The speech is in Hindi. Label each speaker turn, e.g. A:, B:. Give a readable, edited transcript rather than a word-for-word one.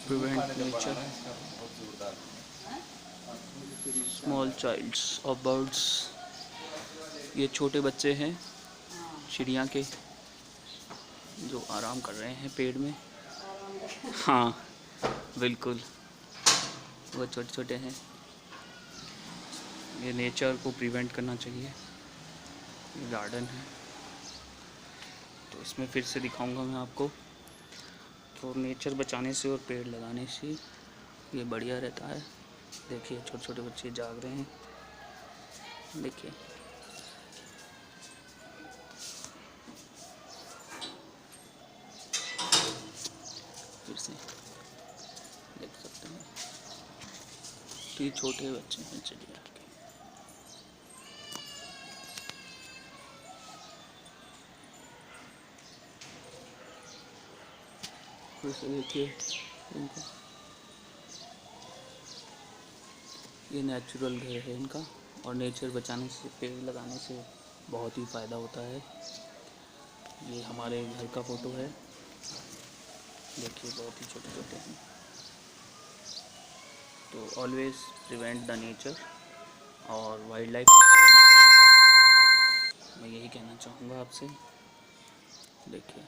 A: prevent nature small childs और birds। ये छोटे बच्चे हैं चिड़िया के जो आराम कर रहे हैं पेड़ में। हाँ बिल्कुल, वो छोटे छोटे हैं। ये नेचर को प्रिवेंट करना चाहिए। ये गार्डन है तो इसमें फिर से दिखाऊंगा मैं आपको। तो नेचर बचाने से और पेड़ लगाने से ये बढ़िया रहता है। देखिए छोटे छोटे बच्चे जाग रहे हैं, देखिए। फिर से देख सकते हैं तो ये छोटे बच्चे हैं चिड़िया के। फिर से देखिए इनका, ये नेचुरल घर है इनका। और नेचर बचाने से, पेड़ लगाने से बहुत ही फ़ायदा होता है। ये हमारे घर का फ़ोटो है, देखिए बहुत ही छोटे छोटे हैं। तो ऑलवेज़ प्रिवेंट द नेचर और वाइल्ड लाइफ को प्रिवेंट करें, मैं यही कहना चाहूँगा आपसे। देखिए